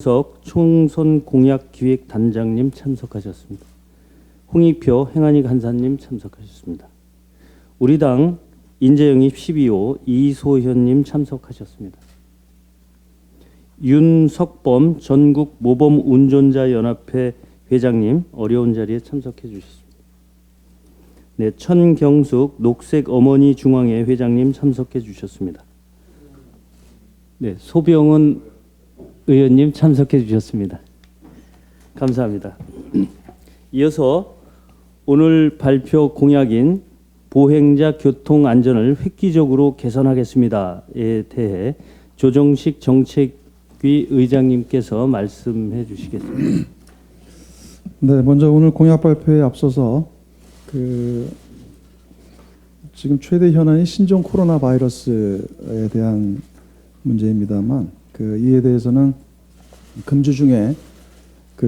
석 총선 공약 기획 단장님 참석하셨습니다. 홍익표 행안위 간사님 참석하셨습니다. 우리 당 인재영입 12호 이소현님 참석하셨습니다. 윤석범 전국 모범 운전자 연합회 회장님 어려운 자리에 참석해 주셨습니다. 네, 천경숙 녹색 어머니 중앙회 회장님 참석해 주셨습니다. 네, 소병은 의원님 참석해 주셨습니다. 감사합니다. 이어서 오늘 발표 공약인 보행자 교통 안전을 획기적으로 개선하겠습니다에 대해 조정식 정책위 의장님께서 말씀해 주시겠습니다. 네, 먼저 오늘 공약 발표에 앞서서 지금 최대 현안이 신종 코로나 바이러스에 대한 문제입니다만 이에 대해서는 금주 중에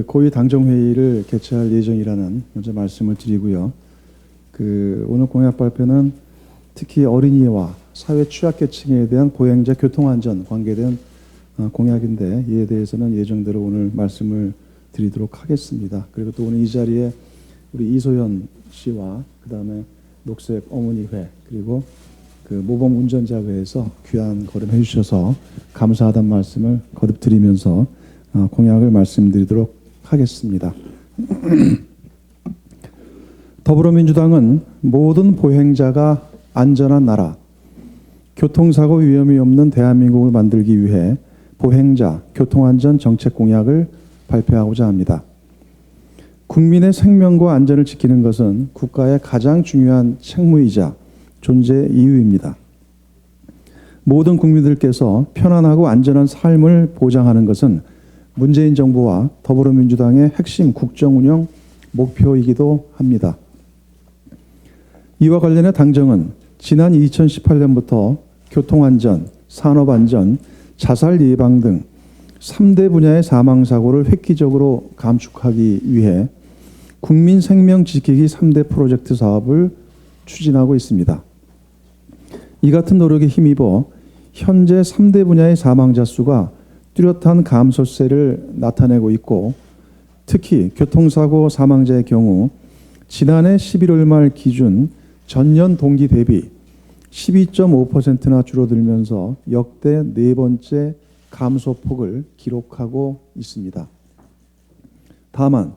고위 당정 회의를 개최할 예정이라는 먼저 말씀을 드리고요. 오늘 공약 발표는 특히 어린이와 사회 취약계층에 대한 보행자 교통안전 관계된 공약인데 이에 대해서는 예정대로 오늘 말씀을 드리도록 하겠습니다. 그리고 또 오늘 이 자리에 우리 이소현 씨와 그다음에 녹색 어머니회 그리고 모범 운전자회에서 귀한 걸음 해주셔서 감사하다는 말씀을 거듭 드리면서 공약을 말씀드리도록 하겠습니다. 더불어민주당은 모든 보행자가 안전한 나라, 교통사고 위험이 없는 대한민국을 만들기 위해 보행자 교통안전 정책 공약을 발표하고자 합니다. 국민의 생명과 안전을 지키는 것은 국가의 가장 중요한 책무이자 존재 이유입니다. 모든 국민들께서 편안하고 안전한 삶을 보장하는 것은 문재인 정부와 더불어민주당의 핵심 국정운영 목표이기도 합니다. 이와 관련해 당정은 지난 2018년부터 교통안전, 산업안전, 자살 예방 등 3대 분야의 사망사고를 획기적으로 감축하기 위해 국민 생명 지키기 3대 프로젝트 사업을 추진하고 있습니다. 이 같은 노력에 힘입어 현재 3대 분야의 사망자 수가 뚜렷한 감소세를 나타내고 있고 특히 교통사고 사망자의 경우 지난해 11월 말 기준 전년 동기 대비 12.5%나 줄어들면서 역대 네 번째 감소폭을 기록하고 있습니다. 다만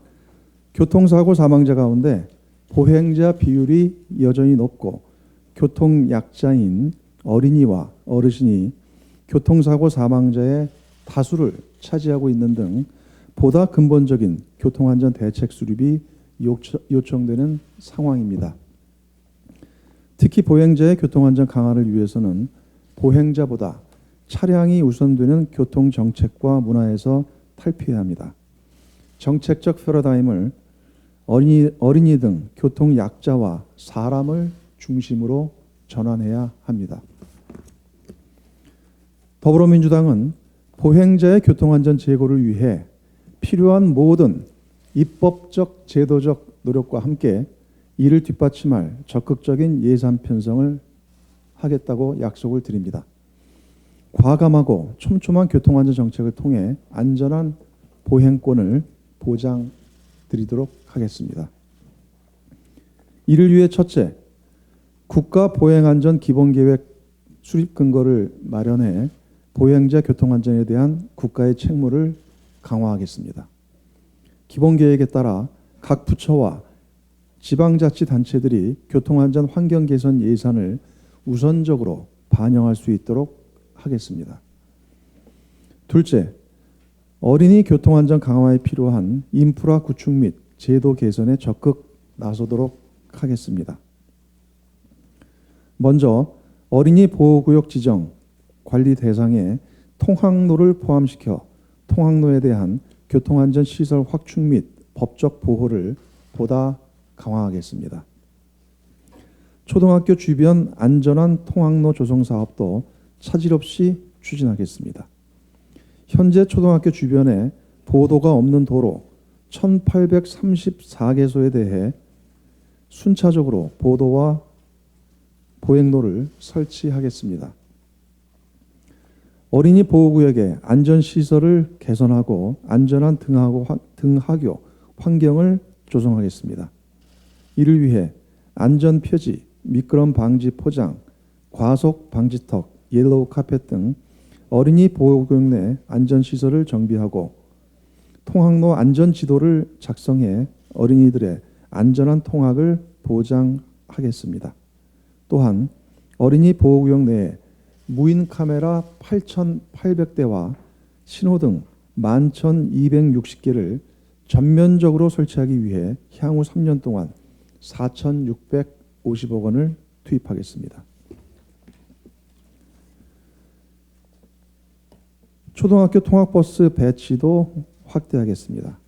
교통사고 사망자 가운데 보행자 비율이 여전히 높고 교통약자인 어린이와 어르신이 교통사고 사망자의 다수를 차지하고 있는 등 보다 근본적인 교통안전 대책 수립이 요청되는 상황입니다. 특히 보행자의 교통안전 강화를 위해서는 보행자보다 차량이 우선되는 교통정책과 문화에서 탈피해야 합니다. 정책적 패러다임을 어린이 등 교통약자와 사람을 중심으로 전환해야 합니다. 더불어민주당은 보행자의 교통안전 제고를 위해 필요한 모든 입법적, 제도적 노력과 함께 이를 뒷받침할 적극적인 예산 편성을 하겠다고 약속을 드립니다. 과감하고 촘촘한 교통안전 정책을 통해 안전한 보행권을 보장드리도록 하겠습니다. 이를 위해 첫째, 국가 보행안전 기본계획 수립 근거를 마련해 보행자 교통안전에 대한 국가의 책무를 강화하겠습니다. 기본계획에 따라 각 부처와 지방자치단체들이 교통안전 환경 개선 예산을 우선적으로 반영할 수 있도록 하겠습니다. 둘째, 어린이 교통안전 강화에 필요한 인프라 구축 및 제도 개선에 적극 나서도록 하겠습니다. 먼저 어린이 보호구역 지정 관리 대상에 통학로를 포함시켜 통학로에 대한 교통안전 시설 확충 및 법적 보호를 보다 강화하겠습니다. 초등학교 주변 안전한 통학로 조성 사업도 차질 없이 추진하겠습니다. 현재 초등학교 주변에 보도가 없는 도로 1834개소에 대해 순차적으로 보도와 보행로를 설치하겠습니다. 어린이 보호구역의 안전시설을 개선하고 안전한 등하교 환경을 조성하겠습니다. 이를 위해 안전표지, 미끄럼 방지 포장, 과속 방지턱, 옐로우 카펫 등 어린이 보호구역 내 안전시설을 정비하고 통학로 안전지도를 작성해 어린이들의 안전한 통학을 보장하겠습니다. 또한 어린이 보호구역 내에 무인 카메라 8,800대와 신호등 11,260개를 전면적으로 설치하기 위해 향후 3년 동안 4,650억 원을 투입하겠습니다. 초등학교 통학버스 배치도 확대하겠습니다.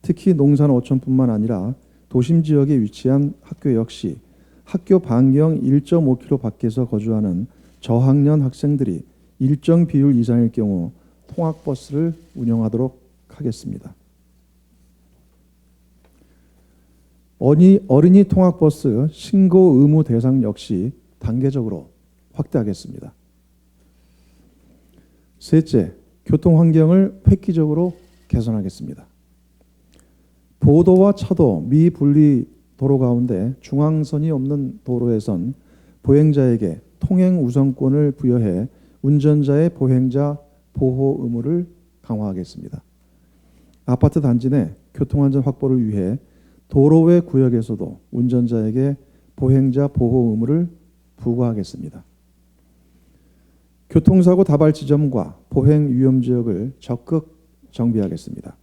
특히 농산 어촌뿐만 아니라 도심 지역에 위치한 학교 역시 학교 반경 1.5km 밖에서 거주하는 저학년 학생들이 일정 비율 이상일 경우 통학버스를 운영하도록 하겠습니다. 어린이 통학버스 신고 의무 대상 역시 단계적으로 확대하겠습니다. 셋째, 교통 환경을 획기적으로 개선하겠습니다. 보도와 차도 미분리 도로 가운데 중앙선이 없는 도로에선 보행자에게 통행 우선권을 부여해 운전자의 보행자 보호 의무를 강화하겠습니다. 아파트 단지 내 교통안전 확보를 위해 도로외 구역에서도 운전자에게 보행자 보호 의무를 부과하겠습니다. 교통사고 다발 지점과 보행 위험 지역을 적극 정비하겠습니다.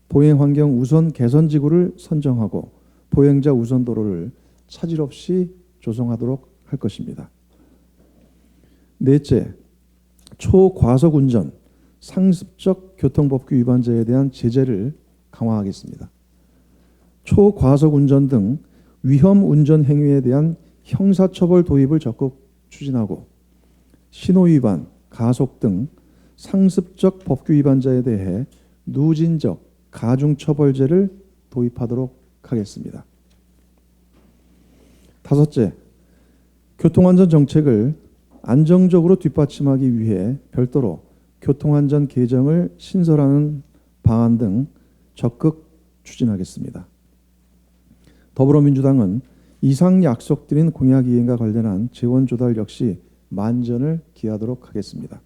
보행 환경 우선 개선 지구를 선정하고 보행자 우선 도로를 차질 없이 조성하도록 할 것입니다. 넷째, 초과속 운전, 상습적 교통법규 위반자에 대한 제재를 강화하겠습니다. 초과속 운전 등 위험 운전 행위에 대한 형사처벌 도입을 적극 추진하고 신호위반, 가속 등 상습적 법규 위반자에 대해 누진적 가중처벌제를 도입하도록 하겠습니다. 다섯째, 교통안전 정책을 안정적으로 뒷받침하기 위해 별도로 교통안전 계정을 신설하는 방안 등 적극 추진하겠습니다. 더불어민주당은 이상 약속드린 공약 이행과 관련한 재원 조달 역시 만전을 기하도록 하겠습니다.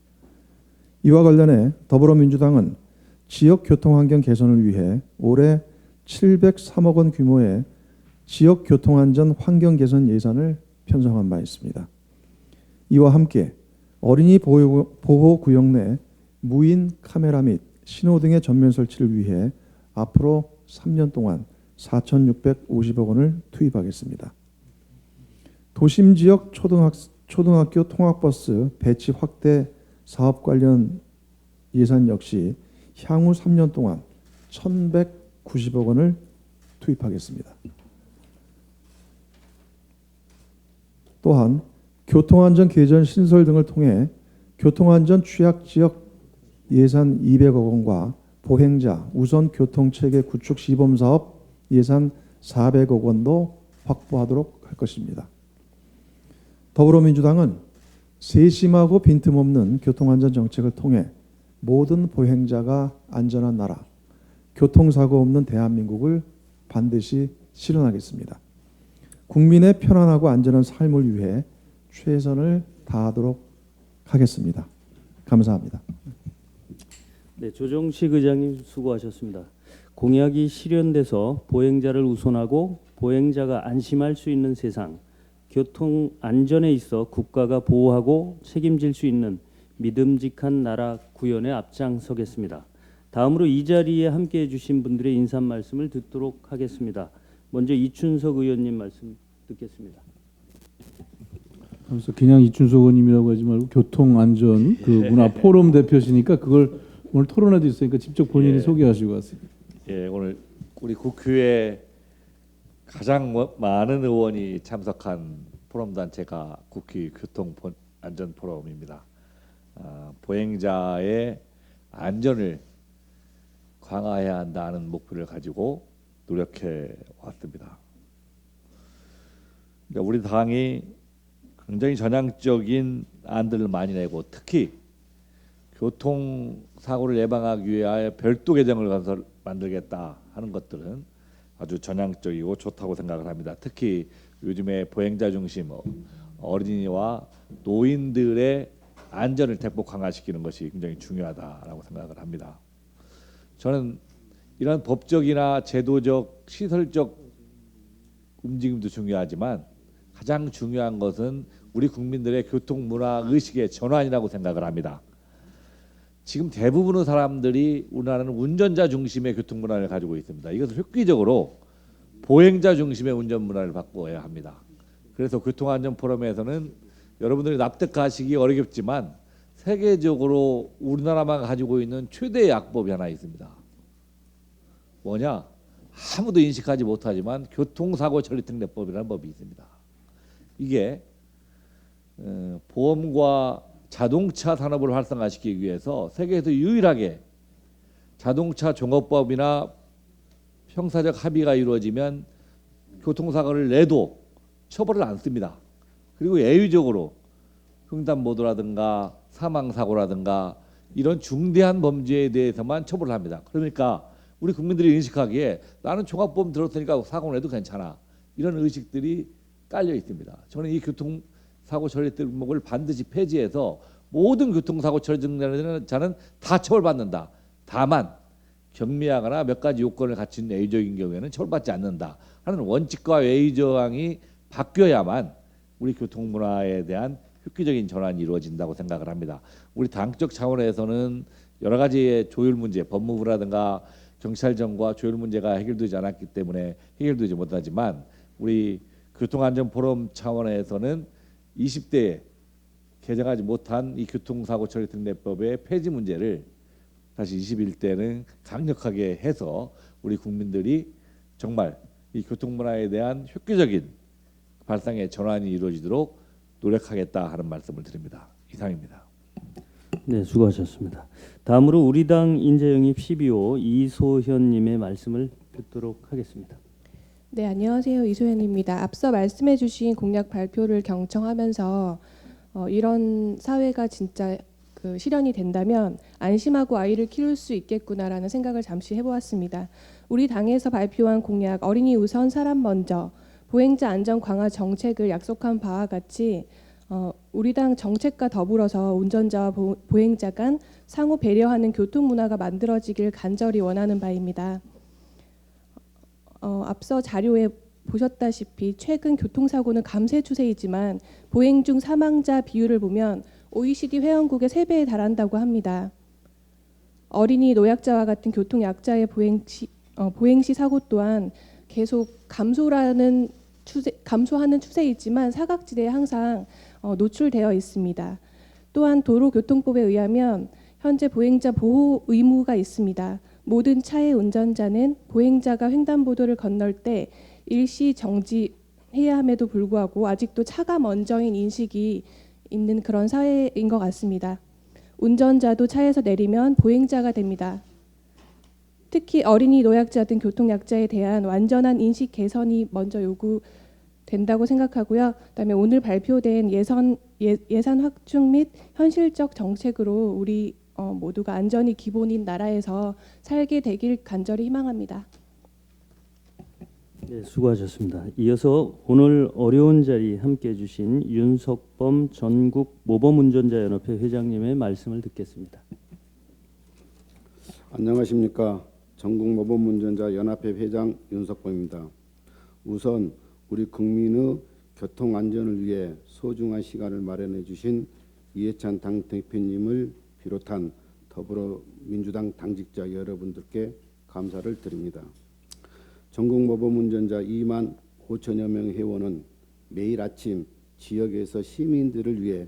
이와 관련해 더불어민주당은 지역 교통환경 개선을 위해 올해 703억 원 규모의 지역 교통안전 환경 개선 예산을 편성한 바 있습니다. 이와 함께 어린이 보호구역 내 무인 카메라 및 신호등의 전면 설치를 위해 앞으로 3년 동안 4,650억 원을 투입하겠습니다. 도심 지역 초등학교 통학버스 배치 확대 사업 관련 예산 역시 향후 3년 동안 1,190억 원을 투입하겠습니다. 또한 교통안전 개선 신설 등을 통해 교통안전 취약지역 예산 200억 원과 보행자 우선 교통체계 구축 시범사업 예산 400억 원도 확보하도록 할 것입니다. 더불어민주당은 세심하고 빈틈없는 교통안전 정책을 통해 모든 보행자가 안전한 나라, 교통사고 없는 대한민국을 반드시 실현하겠습니다. 국민의 편안하고 안전한 삶을 위해 최선을 다하도록 하겠습니다. 감사합니다. 네, 조정식 의장님 수고하셨습니다. 공약이 실현돼서 보행자를 우선하고 보행자가 안심할 수 있는 세상, 교통 안전에 있어 국가가 보호하고 책임질 수 있는 믿음직한 나라 구현에 앞장서겠습니다. 다음으로 이 자리에 함께해 주신 분들의 인사 말씀을 듣도록 하겠습니다. 먼저 이춘석 의원님 말씀 듣겠습니다. 그래서 그냥 이춘석 의원님이라고 하지 말고 교통안전 그 문화 포럼 대표시니까 그걸 오늘 토론회도 있으니까 직접 본인이 소개하시고 가세요. 예, 오늘 우리 국회에 가장 많은 의원이 참석한 포럼 단체가 국회 교통안전 포럼입니다. 보행자의 안전을 강화해야 한다는 목표를 가지고 노력해 왔습니다. 그러니까 우리 당이 굉장히 전향적인 안들을 많이 내고 특히 교통 사고를 예방하기 위해 별도 계정을 만들겠다 하는 것들은 아주 전향적이고 좋다고 생각을 합니다. 특히 요즘에 보행자 중심 어린이와 노인들의 안전을 대폭 강화시키는 것이 굉장히 중요하다라고 생각을 합니다. 저는 이런 법적이나 제도적, 시설적 움직임도 중요하지만 가장 중요한 것은 우리 국민들의 교통 문화 의식의 전환이라고 생각을 합니다. 지금 대부분의 사람들이 우리나라는 운전자 중심의 교통 문화를 가지고 있습니다. 이것을 획기적으로 보행자 중심의 운전 문화를 바꿔야 합니다. 그래서 교통안전 포럼에서는 여러분들이 납득하시기 어렵지만 세계적으로 우리나라만 가지고 있는 최대의 약법이 하나 있습니다. 뭐냐? 아무도 인식하지 못하지만 교통사고 처리 특례법이라는 법이 있습니다. 이게 보험과 자동차 산업을 활성화시키기 위해서 세계에서 유일하게 자동차 종업법이나 형사적 합의가 이루어지면 교통사고를 내도 처벌을 안 씁니다. 그리고 예외적으로 횡단보도라든가 사망사고라든가 이런 중대한 범죄에 대해서만 처벌을 합니다. 그러니까 우리 국민들이 인식하기에 나는 종합보험 들었으니까 사고 내도 괜찮아. 이런 의식들이 깔려 있습니다. 저는 이 교통사고 처리 특례법을 반드시 폐지해서 모든 교통사고 처리 특례자는 다 처벌받는다. 다만 경미하거나 몇 가지 요건을 갖춘 예외적인 경우에는 처벌받지 않는다 하는 원칙과 예외 조항이 바뀌어야만 우리 교통문화에 대한 획기적인 전환이 이루어진다고 생각을 합니다. 우리 당적 차원에서는 여러 가지의 조율 문제, 법무부라든가 경찰청과 조율 문제가 해결되지 않았기 때문에 해결되지 못하지만 우리 교통안전포럼 차원에서는 20대에 개정하지 못한 이 교통사고 처리 특례법의 폐지 문제를 다시 21대는 강력하게 해서 우리 국민들이 정말 이 교통문화에 대한 획기적인 발상의 전환이 이루어지도록 노력하겠다 하는 말씀을 드립니다. 이상입니다. 네, 수고하셨습니다. 다음으로 우리당 인재영입 12호 이소현님의 말씀을 듣도록 하겠습니다. 네, 안녕하세요. 이소연입니다. 앞서 말씀해주신 공약 발표를 경청하면서 이런 사회가 진짜 실현이 된다면 안심하고 아이를 키울 수 있겠구나라는 생각을 잠시 해보았습니다. 우리 당에서 발표한 공약 어린이 우선 사람 먼저 보행자 안전 강화 정책을 약속한 바와 같이 우리 당 정책과 더불어서 운전자와 보행자 간 상호 배려하는 교통 문화가 만들어지길 간절히 원하는 바입니다. 앞서 자료에 보셨다시피 최근 교통사고는 감쇄 추세이지만 보행 중 사망자 비율을 보면 OECD 회원국의 3배에 달한다고 합니다. 어린이, 노약자와 같은 교통약자의 보행시 사고 또한 계속 감소하는 추세이지만 사각지대에 항상 노출되어 있습니다. 또한 도로교통법에 의하면 현재 보행자 보호 의무가 있습니다. 모든 차의 운전자는 보행자가 횡단보도를 건널 때 일시 정지해야 함에도 불구하고 아직도 차가 먼저인 인식이 있는 그런 사회인 것 같습니다. 운전자도 차에서 내리면 보행자가 됩니다. 특히 어린이, 노약자 등 교통약자에 대한 완전한 인식 개선이 먼저 요구된다고 생각하고요. 그다음에 오늘 발표된 예산 확충 및 현실적 정책으로 우리 모두가 안전이 기본인 나라에서 살게 되길 간절히 희망합니다. 네, 수고하셨습니다. 이어서 오늘 어려운 자리 함께해 주신 윤석범 전국 모범운전자연합회 회장님의 말씀을 듣겠습니다. 안녕하십니까. 전국모범운전자연합회 회장 윤석범입니다. 우선 우리 국민의 교통안전을 위해 소중한 시간을 마련해 주신 이해찬 당대표님을 비롯한 더불어민주당 당직자 여러분들께 감사를 드립니다. 전국모범운전자 2만 5천여 명 회원은 매일 아침 지역에서 시민들을 위해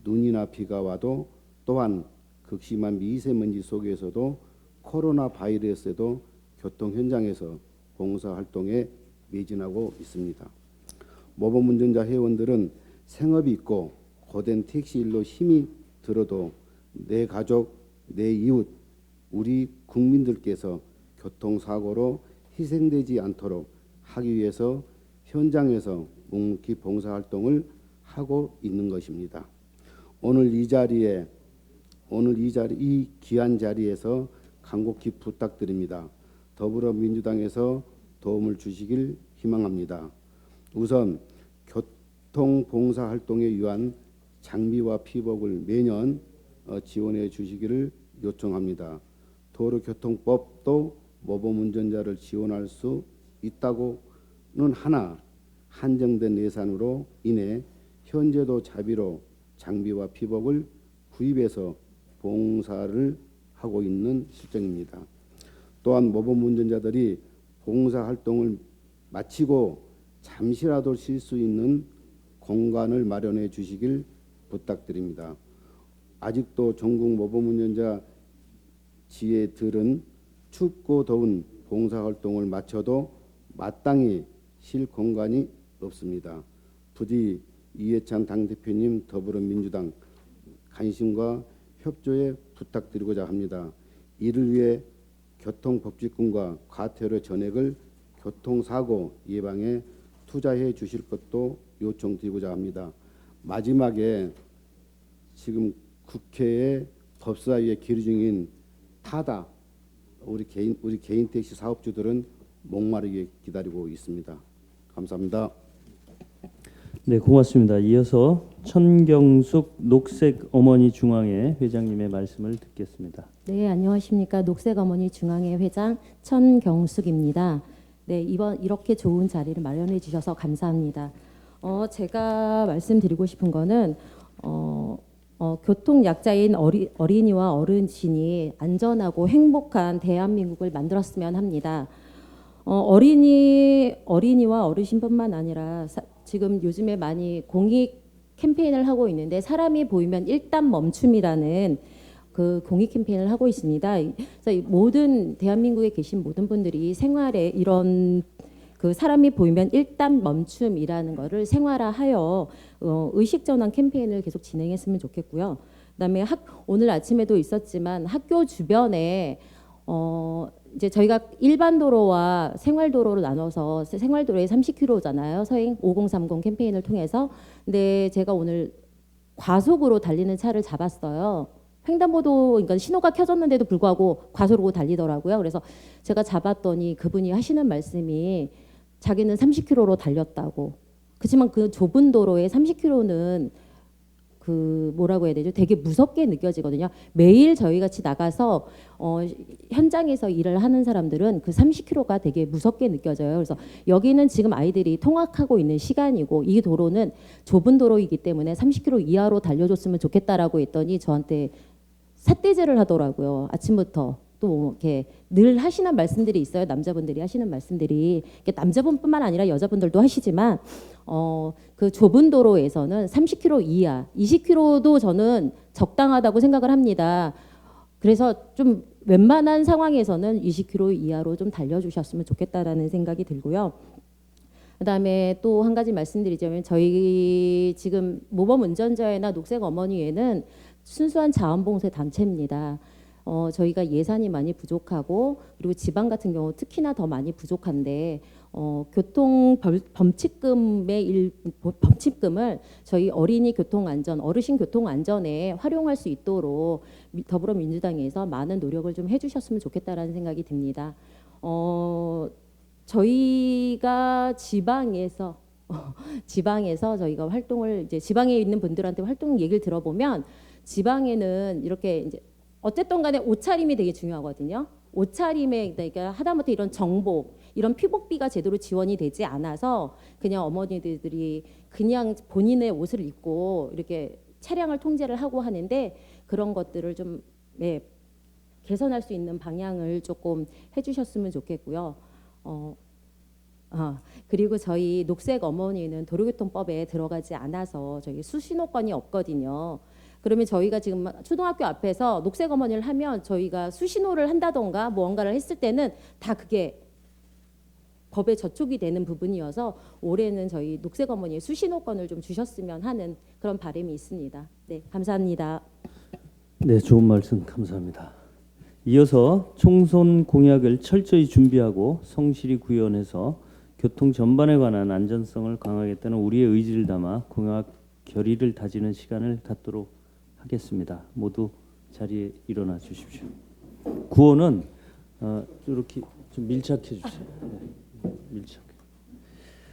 눈이나 비가 와도 또한 극심한 미세먼지 속에서도 코로나 바이러스에도 교통 현장에서 봉사활동에 매진하고 있습니다. 모범운전자 회원들은 생업이 있고 고된 택시일로 힘이 들어도 내 가족, 내 이웃, 우리 국민들께서 교통사고로 희생되지 않도록 하기 위해서 현장에서 묵묵히 봉사활동을 하고 있는 것입니다. 오늘 이 자리에 오늘 이 귀한 자리에서 간곡히 부탁드립니다. 더불어민주당에서 도움을 주시길 희망합니다. 우선 교통 봉사 활동에 유한 장비와 피복을 매년 지원해 주시기를 요청합니다. 도로교통법도 모범 운전자를 지원할 수 있다고는 하나 한정된 예산으로 인해 현재도 자비로 장비와 피복을 구입해서 봉사를 하고 있는 실정입니다. 또한 모범 운전자들이 봉사 활동을 마치고 잠시라도 쉴 수 있는 공간을 마련해 주시길 부탁드립니다. 아직도 전국 모범 운전자 지혜들은 춥고 더운 봉사 활동을 마쳐도 마땅히 쉴 공간이 없습니다. 부디 이해찬 당대표님 더불어민주당 관심과 협조에 부탁드리고자 합니다. 이를 위해 교통복지금과 과태료 전액을 교통사고 예방에 투자해 주실 것도 요청드리고자 합니다. 마지막에 지금 국회의 법사위에 기류 중인 타다 우리 개인 택시 사업주들은 목마르게 기다리고 있습니다. 감사합니다. 네, 고맙습니다. 이어서 천경숙 녹색 어머니 중앙회 회장님의 말씀을 듣겠습니다. 네, 안녕하십니까. 녹색 어머니 중앙회 회장 천경숙입니다. 네, 이번 이렇게 좋은 자리를 마련해 주셔서 감사합니다. 제가 말씀드리고 싶은 거는 교통 약자인 어린이와 어르신이 안전하고 행복한 대한민국을 만들었으면 합니다. 어린이와 어르신뿐만 아니라 지금 요즘에 많이 공익 캠페인을 하고 있는데 사람이 보이면 일단 멈춤이라는 그 공익 캠페인을 하고 있습니다. 그래서 모든 대한민국에 계신 모든 분들이 생활에 이런 그 사람이 보이면 일단 멈춤이라는 거를 생활화하여 의식 전환 캠페인을 계속 진행했으면 좋겠고요. 그다음에 오늘 아침에도 있었지만 학교 주변에 이제 저희가 일반 도로와 생활 도로로 나눠서 생활 도로에 30km잖아요. 서행 5030 캠페인을 통해서. 근데 제가 오늘 과속으로 달리는 차를 잡았어요. 횡단보도 그러니까 신호가 켜졌는데도 불구하고 과속으로 달리더라고요. 그래서 제가 잡았더니 그분이 하시는 말씀이 자기는 30km로 달렸다고. 그렇지만 그 좁은 도로에 30km는 그 뭐라고 해야 되죠? 되게 무섭게 느껴지거든요. 매일 저희 같이 나가서 현장에서 일을 하는 사람들은 그 30km가 되게 무섭게 느껴져요. 그래서 여기는 지금 아이들이 통학하고 있는 시간이고 이 도로는 좁은 도로이기 때문에 30km 이하로 달려줬으면 좋겠다라고 했더니 저한테 삿대질을 하더라고요. 아침부터. 또 이렇게 늘 하시는 말씀들이 있어요. 남자분들이 하시는 말씀들이 남자분뿐만 아니라 여자분들도 하시지만 그 좁은 도로에서는 30km 이하, 20km도 저는 적당하다고 생각을 합니다. 그래서 좀 웬만한 상황에서는 20km 이하로 좀 달려주셨으면 좋겠다라는 생각이 들고요. 그다음에 또 한 가지 말씀드리자면 저희 지금 모범 운전자회나 녹색 어머니회는 순수한 자원봉사 단체입니다. 저희가 예산이 많이 부족하고 그리고 지방 같은 경우 특히나 더 많이 부족한데 교통 범칙금을 저희 어린이 교통안전, 어르신 교통안전에 활용할 수 있도록 더불어민주당에서 많은 노력을 좀 해주셨으면 좋겠다라는 생각이 듭니다. 저희가 지방에서 저희가 활동을 이제 지방에 있는 분들한테 활동 얘기를 들어보면 지방에는 이렇게 이제 어쨌든 간에 옷차림이 되게 중요하거든요. 옷차림에 그러니까 하다못해 이런 정복, 이런 피복비가 제대로 지원이 되지 않아서 그냥 어머니들이 그냥 본인의 옷을 입고 이렇게 차량을 통제를 하고 하는데 그런 것들을 좀 개선할 수 있는 방향을 조금 해주셨으면 좋겠고요. 그리고 저희 녹색 어머니는 도로교통법에 들어가지 않아서 저희 수신호권이 없거든요. 그러면 저희가 지금 초등학교 앞에서 녹색 어머니를 하면 저희가 수신호를 한다던가 무언가를 했을 때는 다 그게 법에 저촉이 되는 부분이어서 올해는 저희 녹색 어머니의 수신호권을 좀 주셨으면 하는 그런 바람이 있습니다. 네, 감사합니다. 네, 좋은 말씀 감사합니다. 이어서 총선 공약을 철저히 준비하고 성실히 구현해서 교통 전반에 관한 안전성을 강화하겠다는 우리의 의지를 담아 공약 결의를 다지는 시간을 갖도록 하겠습니다. 모두 자리에 일어나 주십시오. 구호는 이렇게 좀 밀착해 주세요. 네, 밀착.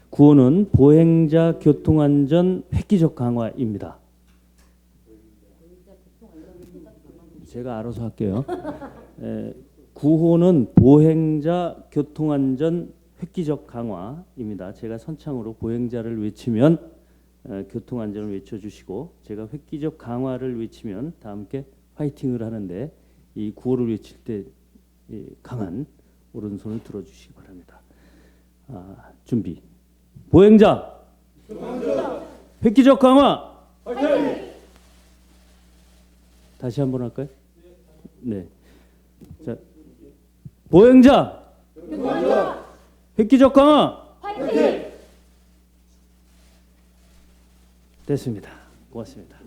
구호는 보행자 교통안전 획기적 강화입니다. 제가 알아서 할게요. 구호는 보행자 교통안전 획기적 강화입니다. 제가 선창으로 보행자를 외치면 교통안전을 외쳐주시고, 제가 획기적 강화를 외치면 다 함께 파이팅을 하는데, 이 구호를 외칠 때 강한 오른손을 들어주시기 바랍니다. 준비. 보행자 획기적 강화. 다시 한번 할까요? 네. 자, 보행자 획기적 강화. 됐습니다. 고맙습니다.